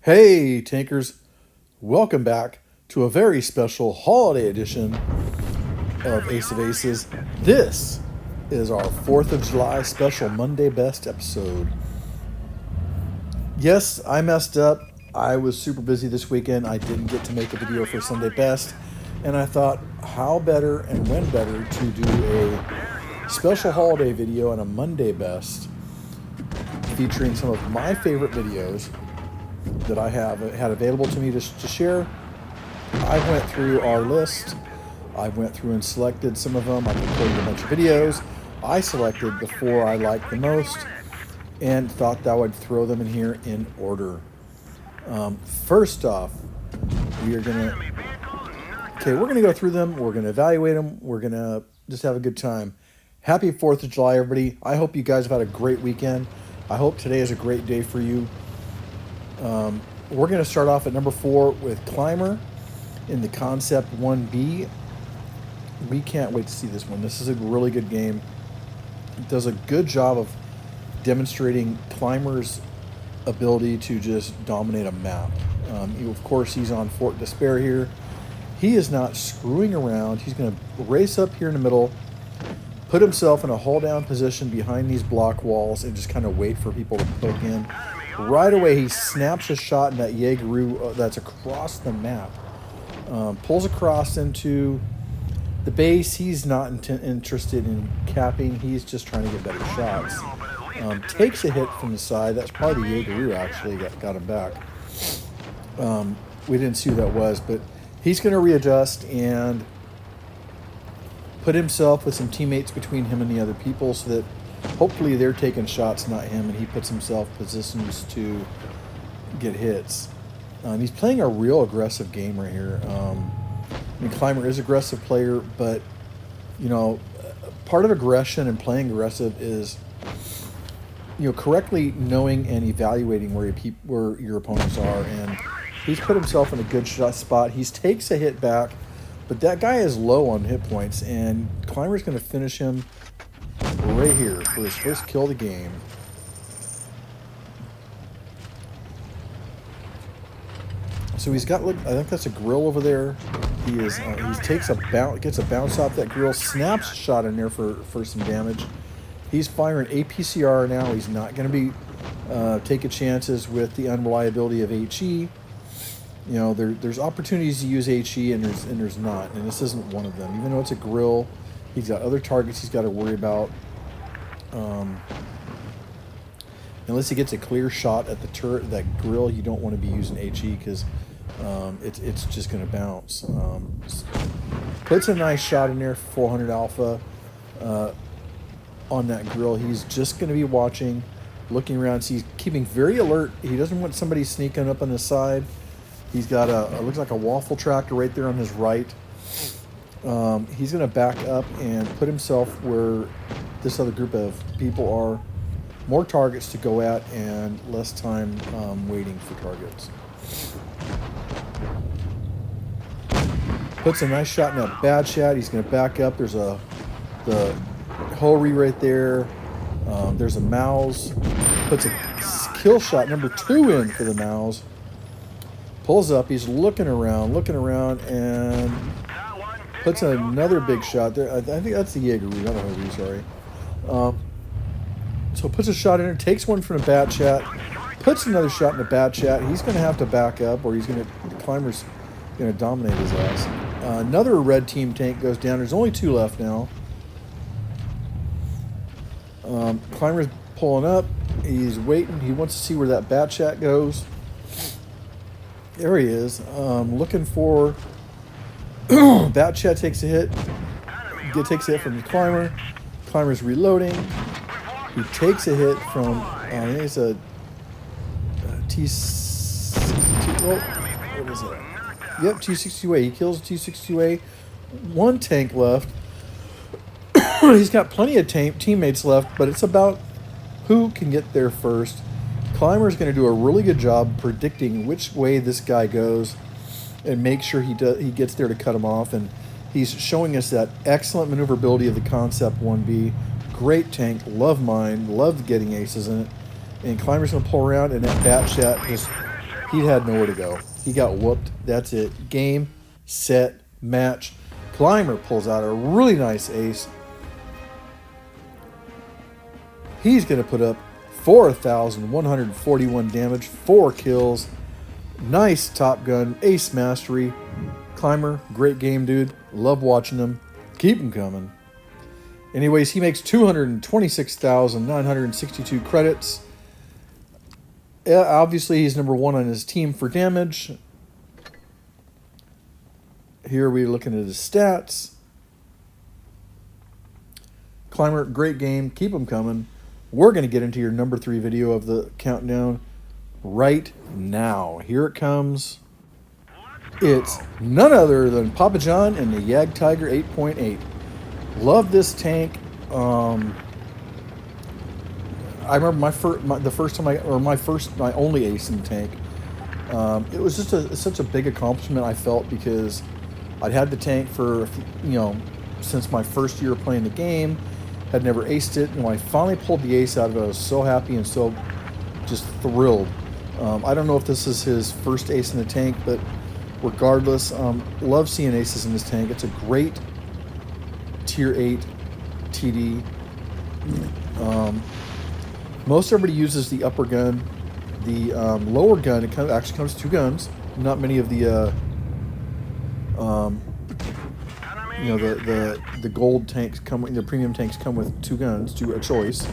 Hey, Tankers, welcome back to a very special holiday edition of Ace of Aces. This is our 4th of July special Monday Best episode. Yes, I messed up. I was super busy this weekend. I didn't get to make a video for Sunday Best, and I thought, how better and when better to do a special holiday video on a Monday Best featuring some of my favorite videos that I have had available to me to share. I went through our list. I went through and selected some of them. I recorded a bunch of videos. I selected the 4 I liked the most and thought that I would throw them in here in order. First off, we're gonna go through them. We're gonna evaluate them. We're gonna just have a good time. Happy 4th of July, everybody. I hope you guys have had a great weekend. I hope today is a great day for you. We're going to start off at number 4 with Climber in the Concept 1B. We can't wait to see this one. This is a really good game. It does a good job of demonstrating Climber's ability to just dominate a map. Of course, he's on Fort Despair here. He is not screwing around. He's going to race up here in the middle, put himself in a hold-down position behind these block walls, and just kind of wait for people to poke in. Right away, he snaps a shot in that Jaegeru that's across the map. Pulls across into the base. He's not interested in capping. He's just trying to get better shots. Takes a hit from the side. That's probably the Jaegeru actually got him back. We didn't see who that was, but he's going to readjust and put himself with some teammates between him and the other people so that hopefully they're taking shots, not him, and he puts himself positions to get hits. He's playing a real aggressive game right here. Climber is an aggressive player, but part of aggression and playing aggressive is correctly knowing and evaluating where your opponents are. And he's put himself in a good shot spot. He takes a hit back, but that guy is low on hit points, and Climber's going to finish him right here for his first kill of the game. So he's got, look, I think that's a grill over there. He gets a bounce off that grill, snaps a shot in there for some damage. He's firing APCR now. He's not going to be taking chances with the unreliability of HE. There's opportunities to use HE and there's not, and this isn't one of them. Even though it's a grill, he's got other targets he's got to worry about. Unless he gets a clear shot at the turret, that grill, you don't want to be using HE because it's just going to bounce. Puts a nice shot in there, 400 alpha on that grill. He's just going to be watching, looking around. So he's keeping very alert. He doesn't want somebody sneaking up on the side. He's got looks like a waffle tractor right there on his right. He's going to back up and put himself where this other group of people are. More targets to go at and less time waiting for targets. Puts a nice shot in that bad shot. He's going to back up. There's the Hori right there. There's a mouse. Puts a kill shot number 2 in for the mouse. Pulls up. He's looking around, and puts another big shot there. I think that's the Jaegeru, not a Hori, sorry. So puts a shot in there, takes one from the bat chat, puts another shot in the bat chat. He's going to have to back up, or the Climber's going to dominate his ass. Another red team tank goes down. There's only 2 left now. Climber's pulling up. He's waiting. He wants to see where that bat chat goes. There he is. Looking for... Bat chat takes a hit. Takes a hit from the Climber. Climber's reloading. He takes a hit from, I think it's a T62, what is it? Yep, T62A. He kills T62A. 1 tank left. He's got plenty of teammates left, but it's about who can get there first. Climber's going to do a really good job predicting which way this guy goes and make sure he gets there to cut him off. And he's showing us that excellent maneuverability of the Concept 1B. Great tank, love mine, loved getting aces in it. And Climber's going to pull around, and that bat chat just He had nowhere to go. He got whooped. That's it. Game, set, match. Climber pulls out a really nice ace. He's going to put up 4,141 damage, 4 kills. Nice Top Gun, ace mastery. Climber, great game, dude. Love watching him. Keep him coming. Anyways, he makes 226,962 credits. Obviously, he's number 1 on his team for damage. Here we're looking at his stats. Climber, great game. Keep him coming. We're going to get into your number 3 video of the countdown right now. Here it comes. It's none other than PapaJhon and the Jagdtiger 8.8. Love this tank. I remember my only ace in the tank. It was just such a big accomplishment, I felt, because I'd had the tank for, since my first year playing the game, had never aced it, and when I finally pulled the ace out of it, I was so happy and so just thrilled. I don't know if this is his first ace in the tank, but regardless, love seeing aces in this tank. It's a great tier 8 TD. Most everybody uses the upper gun. The lower gun, it actually comes with 2 guns. Not many of the the gold tanks the premium tanks come with 2 guns, a choice.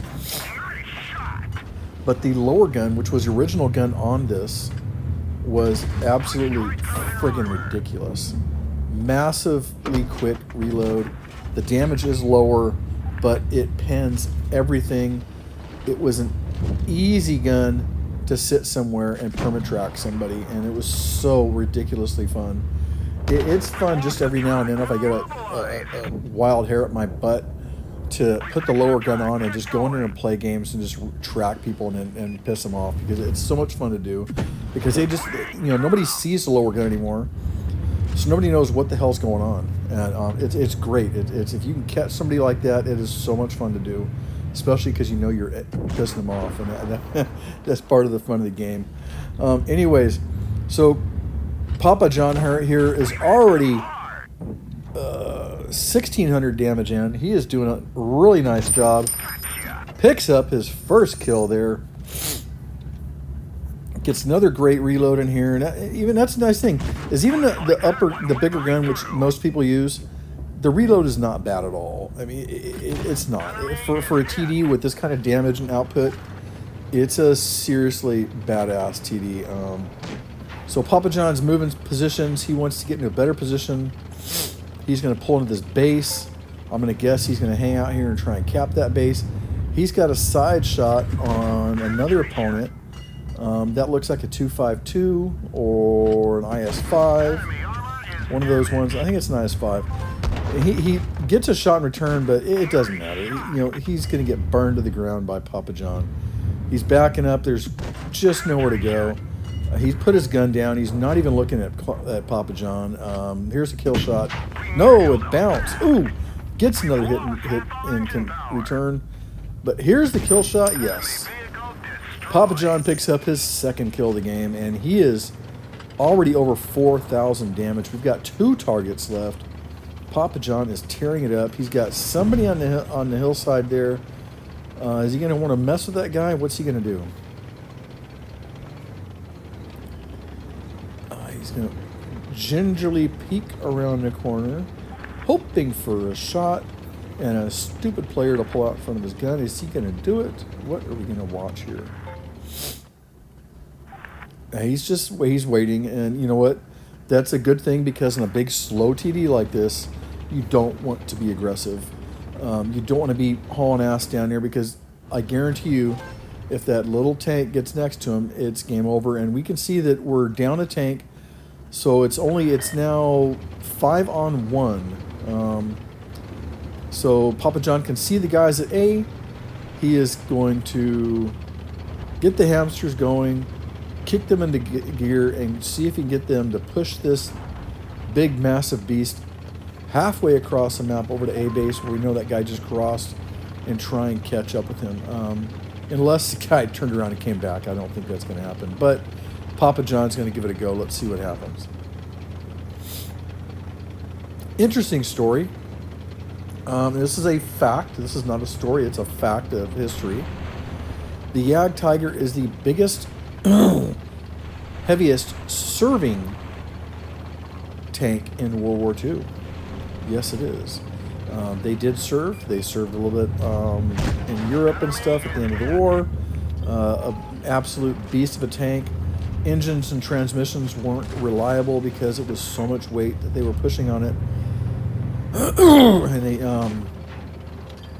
But the lower gun, which was the original gun on this, was absolutely friggin' ridiculous. Massively quick reload. The damage is lower, but it pens everything. It was an easy gun to sit somewhere and permatrack somebody, and it was so ridiculously fun. It's fun just every now and then if I get a wild hair up my butt to put the lower gun on and just go in there and play games and just track people and piss them off, because it's so much fun to do. Because they just, nobody sees the lower gun anymore, so nobody knows what the hell's going on. And it's great. It's if you can catch somebody like that, it is so much fun to do, especially because you're pissing them off, and that's part of the fun of the game. Anyways, so PapaJhon here is already 1,600 damage in. He is doing a really nice job. Picks up his first kill there. Gets another great reload in here, and that's a nice thing. Is even the bigger gun, which most people use, the reload is not bad at all. I mean, it's not for a TD with this kind of damage and output. It's a seriously badass TD. So PapaJhon's moving positions. He wants to get into a better position. He's going to pull into this base. I'm going to guess he's going to hang out here and try and cap that base. He's got a side shot on another opponent. That looks like a 252 or an IS-5. One of those ones. I think it's an IS-5. He gets a shot in return, but it doesn't matter. He's going to get burned to the ground by PapaJhon. He's backing up. There's just nowhere to go. He's put his gun down. He's not even looking at PapaJhon. Here's a kill shot. No, it bounced. Ooh, gets another hit and can return. But here's the kill shot. Yes. PapaJhon picks up his second kill of the game, and he is already over 4,000 damage. We've got 2 targets left. PapaJhon is tearing it up. He's got somebody on the hillside there. Is he going to want to mess with that guy? What's he going to do? He's going to gingerly peek around the corner, hoping for a shot and a stupid player to pull out in front of his gun. Is he going to do it? What are we going to watch here? He's waiting, and you know what? That's a good thing, because in a big slow TD like this, you don't want to be aggressive. You don't want to be hauling ass down there, because I guarantee you, if that little tank gets next to him, it's game over. And we can see that we're down a tank, so it's now 5-on-1. So PapaJhon can see the guys at A. He is going to get the hamsters going, kick them into gear, and see if he can get them to push this big, massive beast halfway across the map over to A base, where we know that guy just crossed, and try and catch up with him. Unless the guy turned around and came back. I don't think that's going to happen. But PapaJhon's going to give it a go. Let's see what happens. Interesting story. This is a fact. This is not a story. It's a fact of history. The Jagdtiger is the biggest, heaviest serving tank in World War II. Yes, it is. They did serve. They served a little bit in Europe and stuff at the end of the war. An absolute beast of a tank. Engines and transmissions weren't reliable because it was so much weight that they were pushing on it. And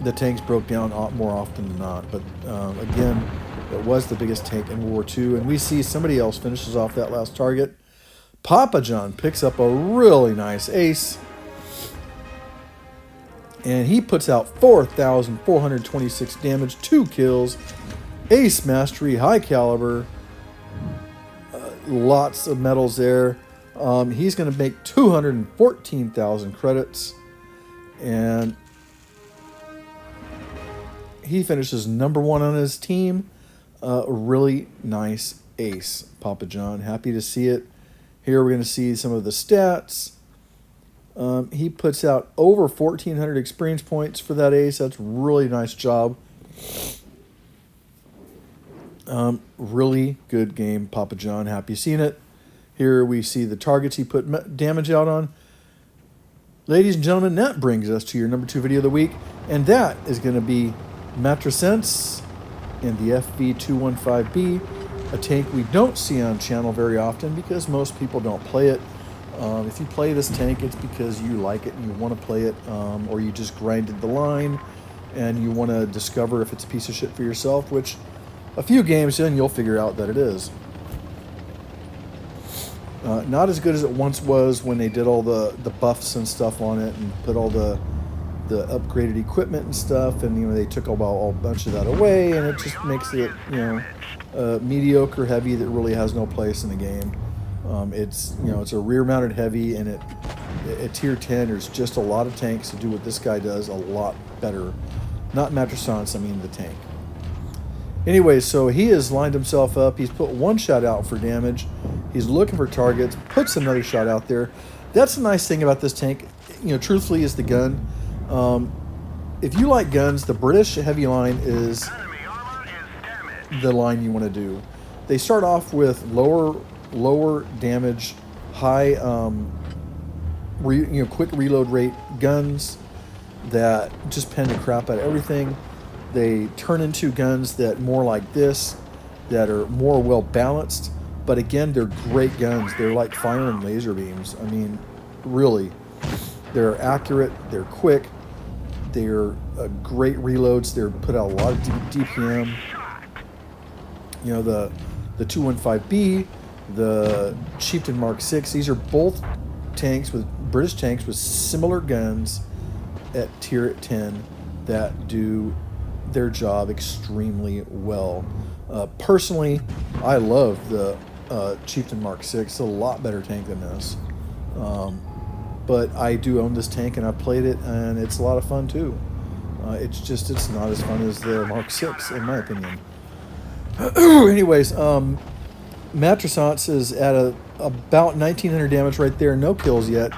the tanks broke down more often than not. But again, it was the biggest tank in World War II. And we see somebody else finishes off that last target. PapaJhon picks up a really nice ace. And he puts out 4,426 damage, 2 kills, ace mastery, high caliber, lots of medals there. He's going to make 214,000 credits. And he finishes #1 on his team. Really nice ace, PapaJhon. Happy to see it. Here we're going to see some of the stats. He puts out over 1,400 experience points for that ace. That's really nice job. Really good game, PapaJhon. Happy seeing it. Here we see the targets he put damage out on. Ladies and gentlemen, that brings us to your #2 video of the week, and that is going to be Matirsents in the FV215B, a tank we don't see on channel very often because most people don't play it. If you play this tank, it's because you like it and you want to play it, or you just grinded the line and you want to discover if it's a piece of shit for yourself, which a few games in, you'll figure out that it is. Not as good as it once was when they did all the buffs and stuff on it and put all the upgraded equipment and stuff, and they took a bunch of that away, and it just makes it mediocre heavy that really has no place in the game. It's a rear-mounted heavy, and at tier 10, there's just a lot of tanks to do what this guy does a lot better. Not Matirsents, I mean the tank. Anyway, so he has lined himself up. He's put 1 shot out for damage. He's looking for targets, puts another shot out there. That's the nice thing about this tank, truthfully, is the gun. If you like guns, the British heavy line is the line you want to do. They start off with lower damage, high quick reload rate guns that just pen the crap out of everything. They turn into guns that more like this, that are more well balanced, but again, they're great guns. They're like firing laser beams. I mean, really, they're accurate, they're quick, they're great reloads. They're put out a lot of DPM. The 215B, the Chieftain Mark 6. These are both tanks with British tanks with similar guns at tier 10 that do their job extremely well. Personally, I love the Chieftain Mark 6. It's a lot better tank than this. But I do own this tank and I've played it, and it's a lot of fun too. It's not as fun as the Mark 6 in my opinion. Anyways, Matirsents is at about 1,900 damage right there. No kills yet.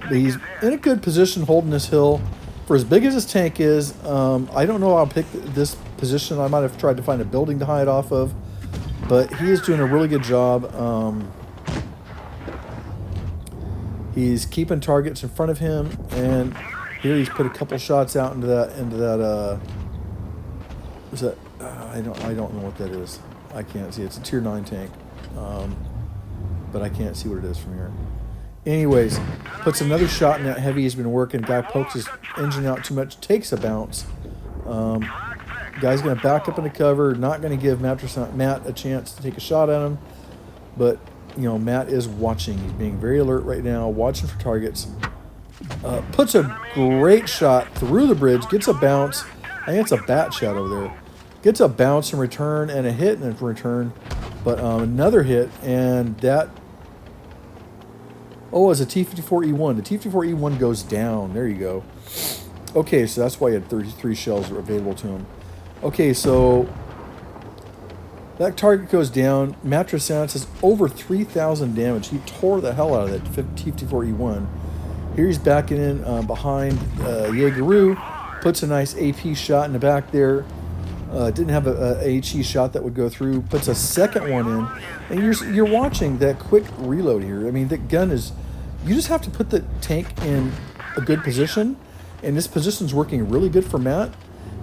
But he's in a good position holding this hill. For as big as this tank is, I don't know how I'll pick this position. I might have tried to find a building to hide off of. But he is doing a really good job. He's keeping targets in front of him. And here he's put a couple shots out into that is that I don't know what that is. I can't see. It's a tier 9 tank. But I can't see what it is from here. Anyways, puts another shot in that heavy he's been working. Guy pokes his engine out too much, takes a bounce. Guy's going to back up into cover, not going to give Matt a chance to take a shot at him. But, Matt is watching. He's being very alert right now, watching for targets. Puts a great shot through the bridge, gets a bounce. I think it's a bat shot over there. Gets a bounce in return and a hit in return. But another hit, and that... Oh, it's a T-54E1. The T-54E1 goes down. There you go. Okay, so that's why he had 33 shells available to him. Okay, so That target goes down. Matirsents is over 3,000 damage. He tore the hell out of that T-54E1. Here he's backing in behind Jaegeru. Puts a nice AP shot in the back there. Didn't have a HE shot that would go through. Puts a second one in. And you're watching that quick reload here. I mean, the gun is... You just have to put the tank in a good position. And this position's working really good for Matt.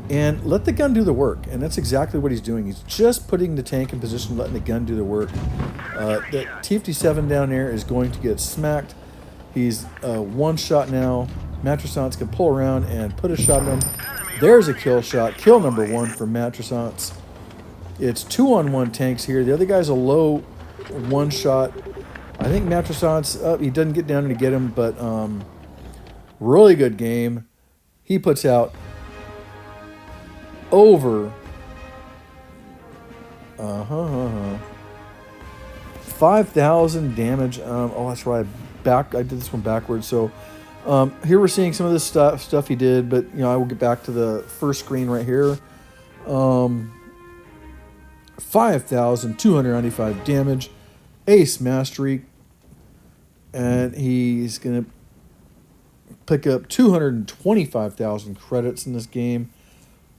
And let the gun do the work. And that's exactly what he's doing. He's just putting the tank in position, letting the gun do the work. The T-57 down there is going to get smacked. He's one shot now. Matirsents can pull around and put a shot in him. There's a kill shot. Kill number 1 for Matirsents. It's 2-on-1 tanks here. The other guy's a low one shot. I think Matirsents, he doesn't get down to get him, but really good game. He puts out over 5,000 damage. Oh, that's right. I did this one backwards. So here we're seeing some of this stuff he did, but I will get back to the first screen right here. 5,295 damage, ace mastery, and he's gonna pick up 225,000 credits in this game.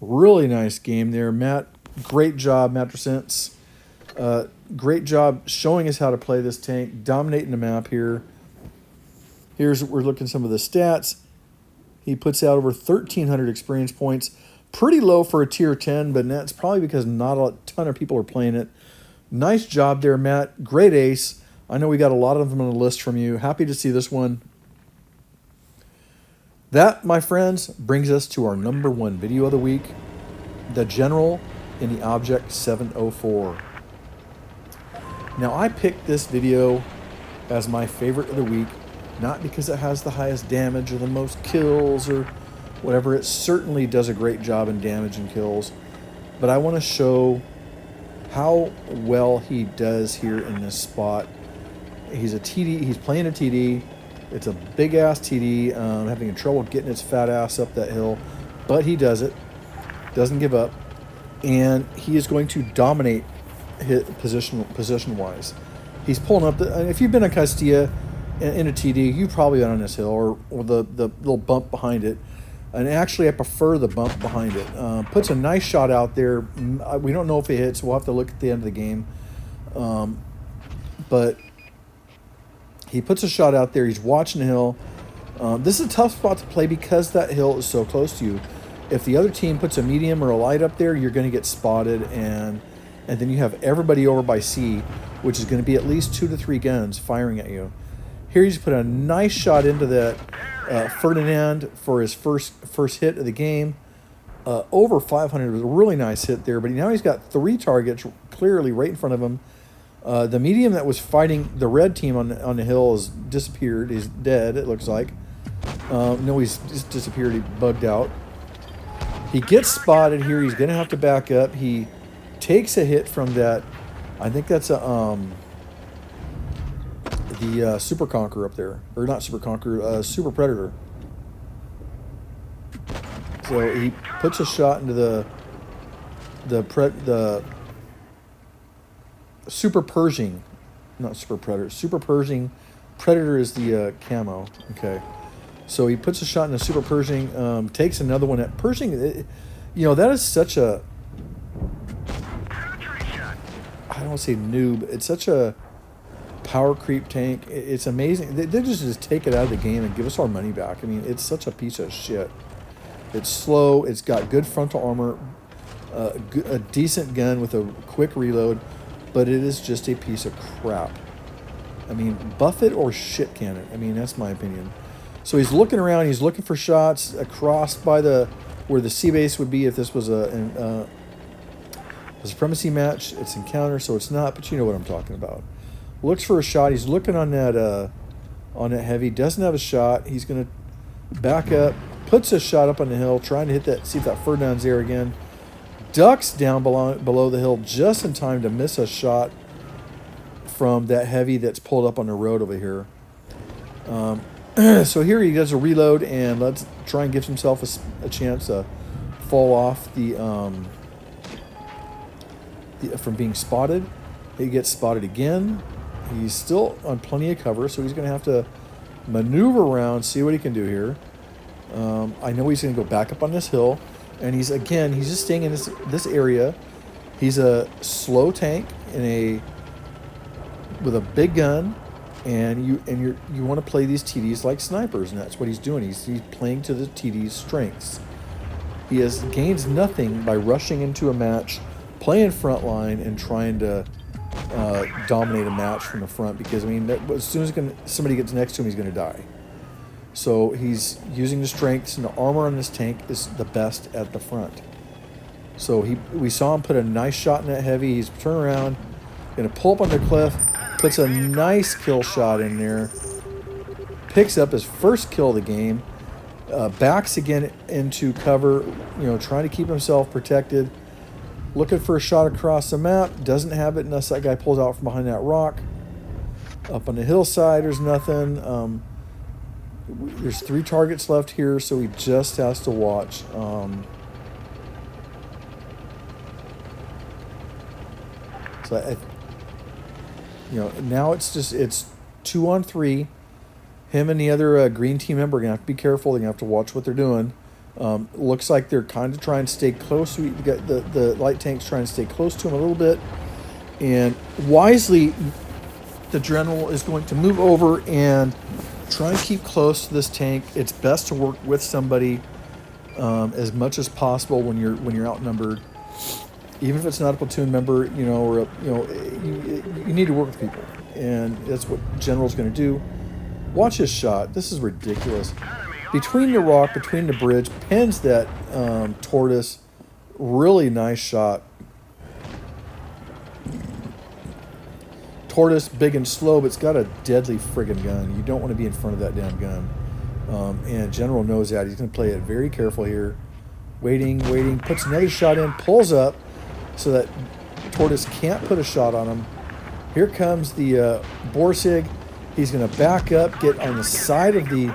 Really nice game there, Matt. Great job, Matirsents. Great job showing us how to play this tank, dominating the map here. We're looking at some of the stats. He puts out over 1,300 experience points. Pretty low for a tier 10, but that's probably because not a ton of people are playing it. Nice job there, Matt. Great ace. I know we got a lot of them on the list from you. Happy to see this one. That, my friends, brings us to our number 1 video of the week, the General in the Object 704. Now, I picked this video as my favorite of the week, not because it has the highest damage or the most kills or whatever. It certainly does a great job in damage and kills, but I want to show how well he does here in this spot. He's a TD. He's playing a TD. It's a big-ass TD, having trouble getting its fat ass up that hill, but he does it. Doesn't give up, and he is going to dominate hit position-wise. He's pulling up. If you've been on Castilla in a TD, you've probably been on this hill or the little bump behind it. And actually, I prefer the bump behind it. Puts a nice shot out there. We don't know if it hits. We'll have to look at the end of the game. But he puts a shot out there. He's watching the hill. This is a tough spot to play because that hill is so close to you. If the other team puts a medium or a light up there, you're going to get spotted. And then you have everybody over by C, which is going to be at least 2 to 3 guns firing at you. Here he's put a nice shot into that Ferdinand for his first hit of the game. Over 500. It was a really nice hit there, but now he's got 3 targets clearly right in front of him. The medium that was fighting the red team on the hill has disappeared. He's dead, it looks like. No, he's just disappeared. He bugged out. He gets spotted here. He's going to have to back up. He takes a hit from that. I think that's a the Super Conqueror up there, or not Super Conqueror, Super Predator. So he puts a shot into the Super Pershing, not Super Predator. Super Pershing. Predator is the camo. Okay. So he puts a shot in the Super Pershing, takes another one at Pershing. That is such a, I don't want to say noob. It's such a power creep tank. It's amazing. They just take it out of the game and give us our money back. I mean, it's such a piece of shit. It's slow. It's got good frontal armor, a decent gun with a quick reload, but it is just a piece of crap. I mean, buff it or shit can it. I mean, that's my opinion. So he's looking around. He's looking for shots across by where the sea base would be if this was a supremacy match. It's encounter, so it's not. But you know what I'm talking about. Looks for a shot. He's looking on that heavy. Doesn't have a shot. He's gonna back up. Puts a shot up on the hill, trying to hit that. See if that Ferdinand's there again. Ducks down below the hill just in time to miss a shot from that heavy that's pulled up on the road over here. So here he does a reload and let's try and give himself a chance to fall off the from being spotted. He gets spotted again. He's still on plenty of cover, so he's going to have to maneuver around, see what he can do here. I know he's going to go back up on this hill, and he's just staying in this area. He's a slow tank with a big gun, and you want to play these TDs like snipers, and that's what he's doing. He's playing to the TD's strengths. He gains nothing by rushing into a match, playing front line, and trying to dominate a match from the front, because as soon as somebody gets next to him, he's going to die. So he's using the strengths, and the armor on this tank is the best at the front. So we saw him put a nice shot in that heavy. He's turn around, going to pull up on the cliff, puts a nice kill shot in there, picks up his first kill of the game, backs again into cover, trying to keep himself protected, looking for a shot across the map, doesn't have it unless that guy pulls out from behind that rock. Up on the hillside, there's nothing. There's 3 targets left here, so he just has to watch. Now it's 2 on 3. Him and the other green team member are going to have to be careful. They're going to have to watch what they're doing. Looks like they're kind of trying to stay close. The light tank's trying to stay close to him a little bit. And wisely, the general is going to move over and try and keep close to this tank. It's best to work with somebody as much as possible when you're outnumbered. Even if it's not a platoon member, you need to work with people. And that's what general's going to do. Watch his shot. This is ridiculous. Between the rock, between the bridge, pins that tortoise. Really nice shot. Tortoise, big and slow, but it's got a deadly friggin' gun. You don't want to be in front of that damn gun. And general knows that. He's going to play it very careful here. Waiting, puts another shot in, pulls up so that tortoise can't put a shot on him. Here comes the Borsig. He's going to back up, get on the side of the...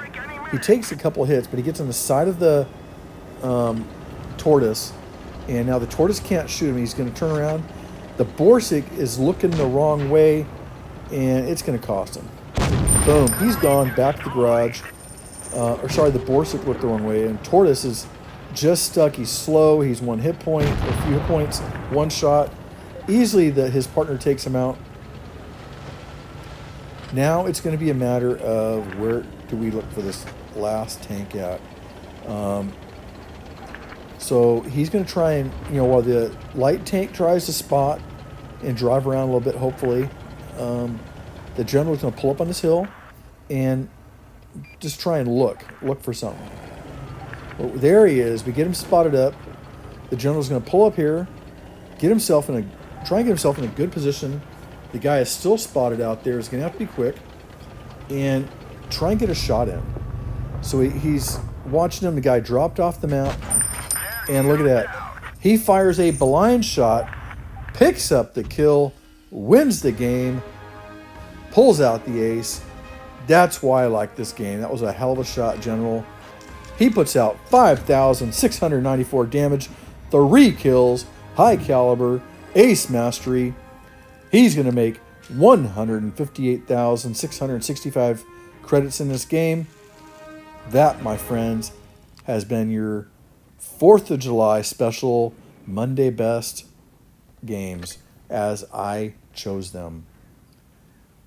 He takes a couple hits, but he gets on the side of the tortoise. And now the tortoise can't shoot him. He's going to turn around. The Borsig is looking the wrong way, and it's going to cost him. Boom. He's gone back to the garage. The Borsig looked the wrong way, and tortoise is just stuck. He's slow. He's 1 hit point, a few hit points, 1 shot. Easily his partner takes him out. Now it's going to be a matter of where do we look for this last tank at. So he's going to try and, while the light tank tries to spot and drive around a little bit, hopefully, the general is going to pull up on this hill and just try and look for something. Well, there he is. We get him spotted up. The general's going to pull up here, try and get himself in a good position. The guy is still spotted out there. He's going to have to be quick and try and get a shot in. So he's watching him. The guy dropped off the map. And look at that. He fires a blind shot, picks up the kill, wins the game, pulls out the ace. That's why I like this game. That was a hell of a shot, General. He puts out 5,694 damage, 3 kills, high caliber, ace mastery. He's going to make 158,665 credits in this game. That, my friends, has been your 4th of July special Monday Best games as I chose them.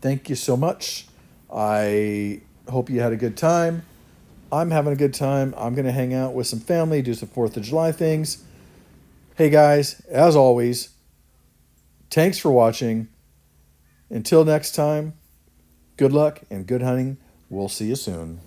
Thank you so much. I hope you had a good time. I'm having a good time. I'm going to hang out with some family, do some 4th of July things. Hey guys, as always, thanks for watching. Until next time, good luck and good hunting. We'll see you soon.